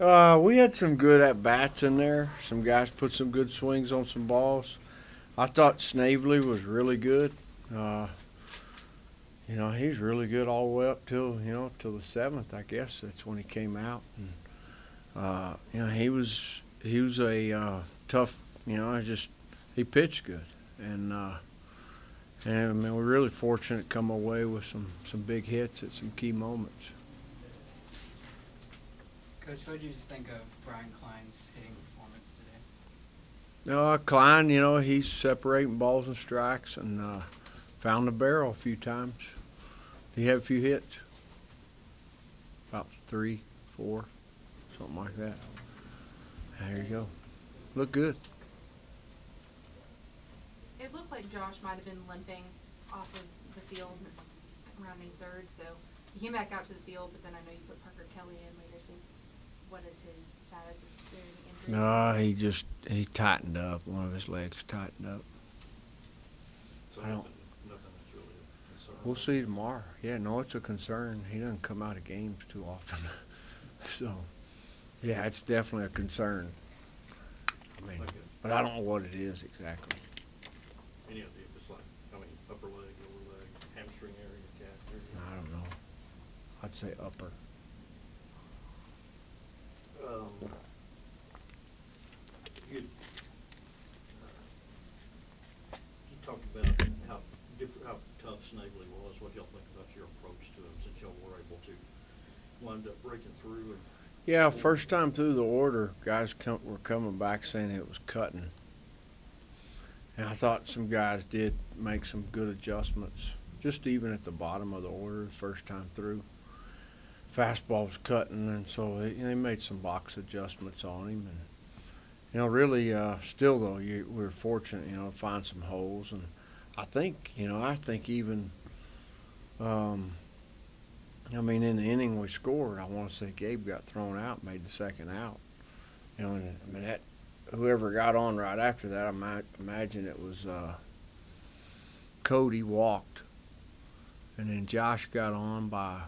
We had some good at bats in there. Some guys put some good swings on some balls. I thought Snavely was really good. Uh, he's really good all the way up till the seventh. I guess that's when he came out. And, he was a tough. I just he pitched good, and I mean we're really fortunate to come away with some big hits at some key moments. Coach, what did you just think of Brian Klein's hitting performance today? Klein, he's separating balls and strikes and found the barrel a few times. He had a few hits, about 3, 4, something like that. There you go. Look good. It looked like Josh might have been limping off of the field rounding third, so he came back out to the field, but then I know you put Parker Kelly in later, so what is his status? Is there any injury? He tightened up. One of his legs tightened up. So I don't. Nothing that's really a concern. We'll see tomorrow. Yeah, no, it's a concern. He doesn't come out of games too often. So, yeah, it's definitely a concern. I mean, but I don't know what it is exactly. Any idea? Just like, upper leg, lower leg, hamstring area, calf area? I don't know. I'd say upper. You talked about how tough Snavely was. What y'all think about your approach to him since y'all were able to wind up breaking through? Yeah, first time through the order, guys were coming back saying it was cutting. And I thought some guys did make some good adjustments, just even at the bottom of the order the first time through. Fastball was cutting, and so they made some box adjustments on him. And, really, still, though, we were fortunate, to find some holes. And I think even, in the inning we scored, I want to say Gabe got thrown out, made the second out. Whoever got on right after that, I might imagine it was Cody walked, and then Josh got on by,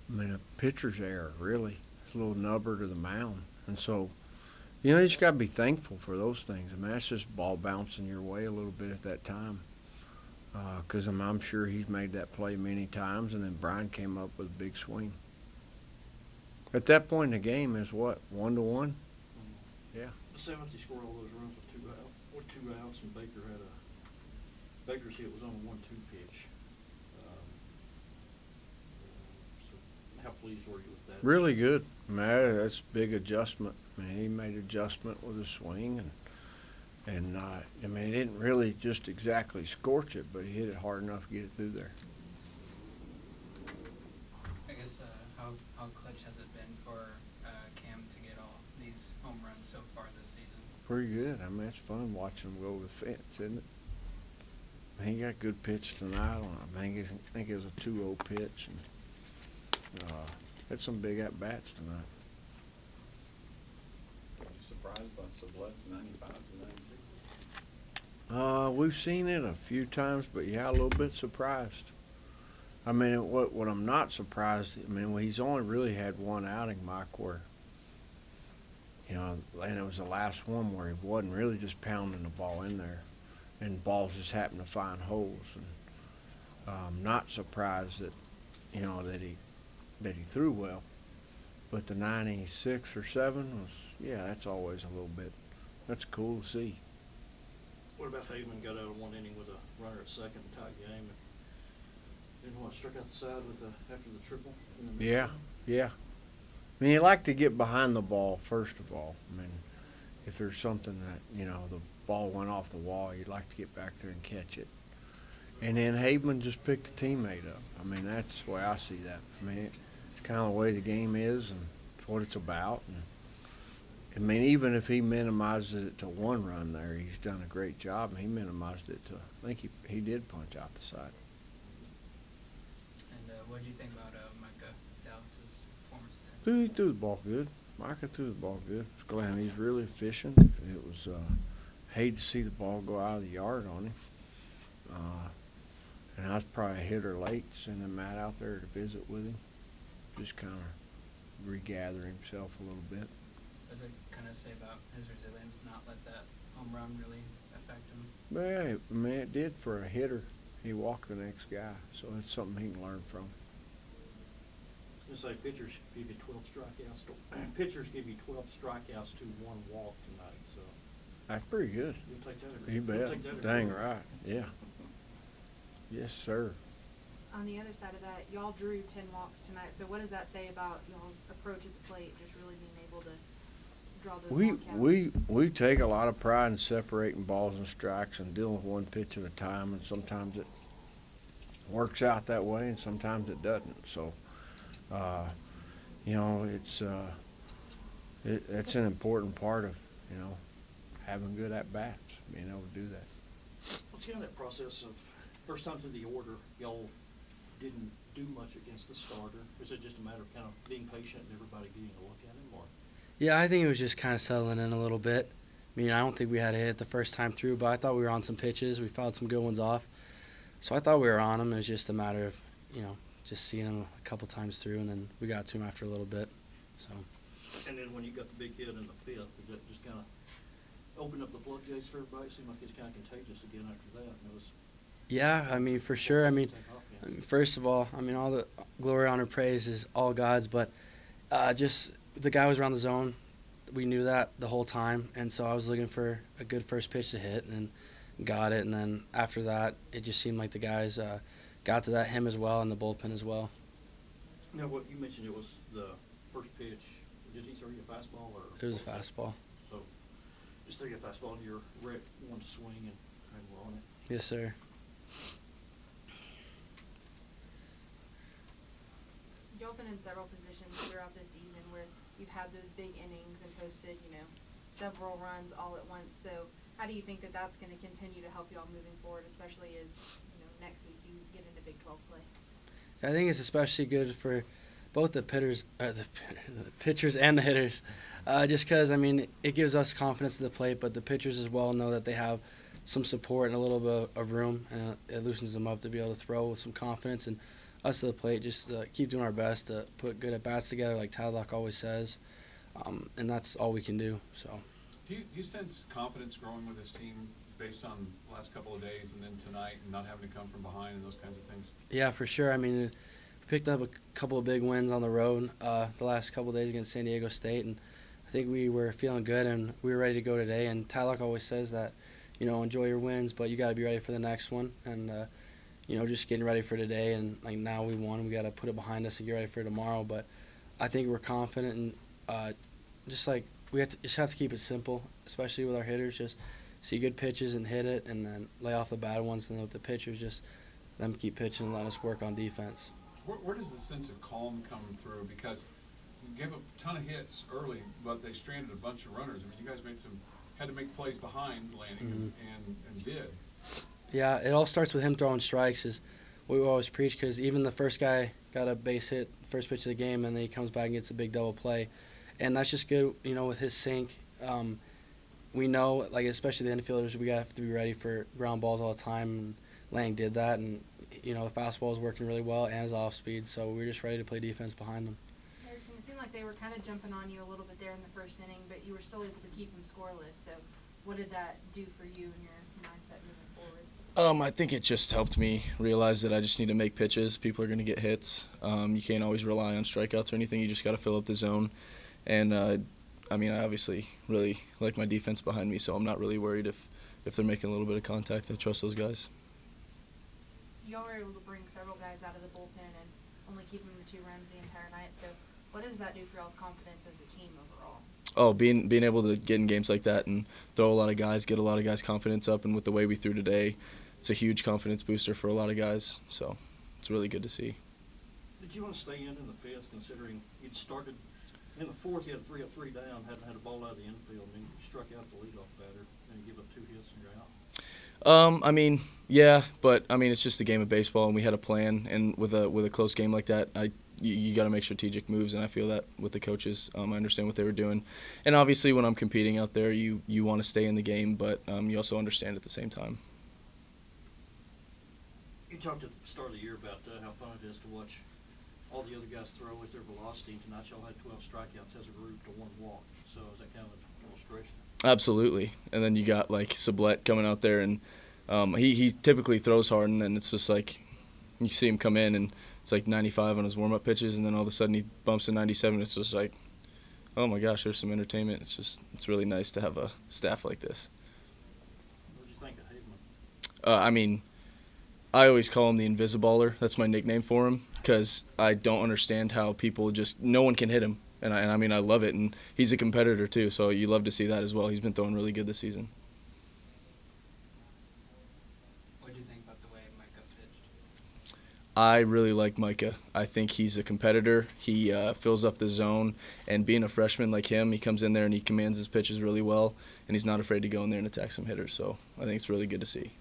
a pitcher's error, really. It's a little nubber to the mound. And so, you just got to be thankful for those things. That's just ball bouncing your way a little bit at that time. Because I'm sure he's made that play many times, and then Brian came up with a big swing. At that point in the game, is what, 1-1? Yeah. The seventh, he scored all those runs with two outs, and Baker's hit was on a 1-2 pitch. So how pleased were you with that? Really good. That's a big adjustment. He made adjustment with his swing, and he didn't really just exactly scorch it, but he hit it hard enough to get it through there. I guess how clutch has it been for Cam to get all these home runs so far this season? Pretty good. It's fun watching him go over the fence, isn't it? He got a good pitch tonight on him. I think it was a 2-0 pitch, and had some big at-bats tonight. Are you surprised by Sublet's 95s and 96s? We've seen it a few times, but yeah, a little bit surprised. What I'm not surprised, he's only really had one outing, Mike, where, and it was the last one where he wasn't really just pounding the ball in there, and balls just happened to find holes. And I'm not surprised that, that he threw well, but the 96 or 7 was, that's always a little bit. That's cool to see. What about Heyman got out of one inning with a runner at second, tie game, and then struck out the side with after the triple? Yeah. You like to get behind the ball first of all. If there's something that the ball went off the wall, you'd like to get back there and catch it. And then Haveman just picked a teammate up. That's the way I see that. It's kind of the way the game is, and it's what it's about. And even if he minimizes it to 1 run there, he's done a great job. And he minimized it to, I think he did punch out the side. And what did you think about Micah Dallas's performance today? Dude, he threw the ball good. Micah threw the ball good. Glad he's really efficient. It was hate to see the ball go out of the yard on him. And I was probably a hitter late, sending Matt out there to visit with him. Just kind of regather himself a little bit. Does it kind of say about his resilience, not let that home run really affect him? Well, I mean, it did for a hitter. He walked the next guy, so it's something he can learn from. I was gonna say pitchers give you 12 strikeouts. Pitchers give you 12 strikeouts to 1 walk tonight. So That's pretty good. you take that. every- You bet. take that every Dang day. right. Yeah. Yes, sir. On the other side of that, y'all drew 10 walks tonight. So what does that say about y'all's approach at the plate? Just really being able to draw those walk counts? We take a lot of pride in separating balls and strikes and dealing with one pitch at a time, and sometimes it works out that way, and sometimes it doesn't. So, you know, it's an important part of, you know, having good at bats, being able to do that. What's kind of that process of first time through the order? Y'all didn't do much against the starter. Is it just a matter of kind of being patient and everybody getting a look at him, or? Yeah, I think it was just kind of settling in a little bit. I mean, I don't think we had a hit the first time through, but I thought we were on some pitches. We fouled some good ones off. So I thought we were on them. It was just a matter of, you know, just seeing them a couple times through, and then we got to him after a little bit. So. And then when you got the big hit in the 5th, did that just kind of open up the floodgates for everybody? It seemed like it's kind of contagious again after that. And it was Yeah, I mean, for sure. I mean, take off, yeah. first of all, I mean, all the glory, honor, praise is all God's, but just the guy was around the zone. We knew that the whole time, and so I was looking for a good first pitch to hit and got it. And then after that, it just seemed like the guys got to that, him as well, and the bullpen as well. Now, what you mentioned, it was the first pitch. Did he throw you a fastball? Or It was a fastball. So just throw you a fastball, and you're ready, wanted to swing, and we're on it. Yes, sir. Y'all been in several positions throughout this season where you've had those big innings and posted, you know, several runs all at once. So how do you think that that's going to continue to help y'all moving forward, especially as, you know, next week you get into Big 12 play? I think it's especially good for both the pitchers and the hitters, just because, I mean, it gives us confidence to the plate, but the pitchers as well know that they have some support and a little bit of room, and it loosens them up to be able to throw with some confidence. And us to the plate, just keep doing our best to put good at-bats together, like Tadlock always says, and that's all we can do. So. Do you sense confidence growing with this team based on the last couple of days and then tonight and not having to come from behind and those kinds of things? Yeah, for sure. I mean, we picked up a couple of big wins on the road the last couple of days against San Diego State, and I think we were feeling good and we were ready to go today. And Tadlock always says that, you know, enjoy your wins, but you got to be ready for the next one. And you know, just getting ready for today, and like now we won, we got to put it behind us and get ready for tomorrow. But I think we're confident, and just like we have to keep it simple, especially with our hitters. Just see good pitches and hit it, and then lay off the bad ones. And with the pitchers, just them keep pitching and let us work on defense. Where does the sense of calm come through? Because you gave a ton of hits early, but they stranded a bunch of runners. I mean, you guys had to make plays behind Lanning, and did. Yeah, it all starts with him throwing strikes, is what we always preach, because even the first guy got a base hit, first pitch of the game, and then he comes back and gets a big double play. And that's just good, you know, with his sink. We know, like, especially the infielders, we have to be ready for ground balls all the time, and Lang did that. And, you know, the fastball is working really well and his off speed, so we're just ready to play defense behind him. It seemed like they were kind of jumping on you a little bit there in the first inning, but you were still able to keep them scoreless. So what did that do for you and your mindset moving forward? I think it just helped me realize that I just need to make pitches. People are going to get hits. You can't always rely on strikeouts or anything. You just got to fill up the zone. And, I mean, I obviously really like my defense behind me, so I'm not really worried if they're making a little bit of contact. I trust those guys. Y'all were able to bring several guys out of the bullpen and only keep them to 2 runs the entire night. So what does that do for y'all's confidence as a team overall? Oh, being able to get in games like that and throw a lot of guys, get a lot of guys' confidence up, and with the way we threw today, it's a huge confidence booster for a lot of guys. So it's really good to see. Did you want to stay in the 5th, considering you'd started in the 4th, you had 3 up, 3 down, hadn't had a ball out of the infield, and then you struck out the leadoff batter, and you give up 2 hits and you're out? I mean, yeah, but I mean, it's just a game of baseball, and we had a plan. And with a close game like that, you got to make strategic moves, and I feel that with the coaches, I understand what they were doing. And obviously, when I'm competing out there, you want to stay in the game, but you also understand at the same time. You talked at the start of the year about how fun it is to watch all the other guys throw with their velocity, and tonight y'all had 12 strikeouts as a group to 1 walk. So is that kind of an illustration? Absolutely. And then you got like Sublette coming out there, and he typically throws hard, and then it's just like you see him come in and it's like 95 on his warm-up pitches, and then all of a sudden he bumps to 97. It's just like, oh my gosh, there's some entertainment. It's really nice to have a staff like this. What did you think of Haveman? I mean, I always call him the Invisiballer. That's my nickname for him, because I don't understand how people just, no one can hit him. And I mean, I love it. And he's a competitor too, so you love to see that as well. He's been throwing really good this season. What did you think about the way Micah pitched? I really like Micah. I think he's a competitor. He fills up the zone, and being a freshman like him, he comes in there and he commands his pitches really well, and he's not afraid to go in there and attack some hitters. So I think it's really good to see.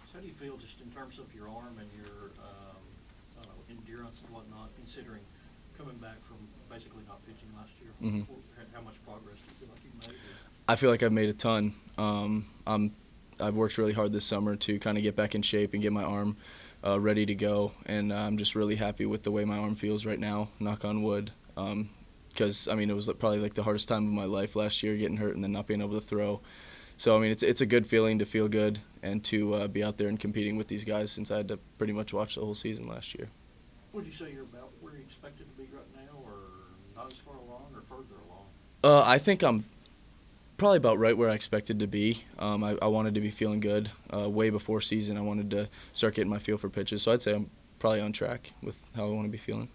So how do you feel just in terms of your arm and your endurance and whatnot, considering coming back from basically not pitching last year? Mhm. How much progress do you feel like you've made? I feel like I've made a ton. I've worked really hard this summer to kind of get back in shape and get my arm ready to go, and I'm just really happy with the way my arm feels right now, knock on wood, because I mean, it was probably like the hardest time of my life last year, getting hurt and then not being able to throw. So I mean, it's a good feeling to feel good and to be out there and competing with these guys, since I had to pretty much watch the whole season last year. Would you say you're about where you expected to be right now, or not as far along, or further along? I think I'm probably about right where I expected to be. I wanted to be feeling good way before season. I wanted to start getting my feel for pitches, so I'd say I'm probably on track with how I want to be feeling.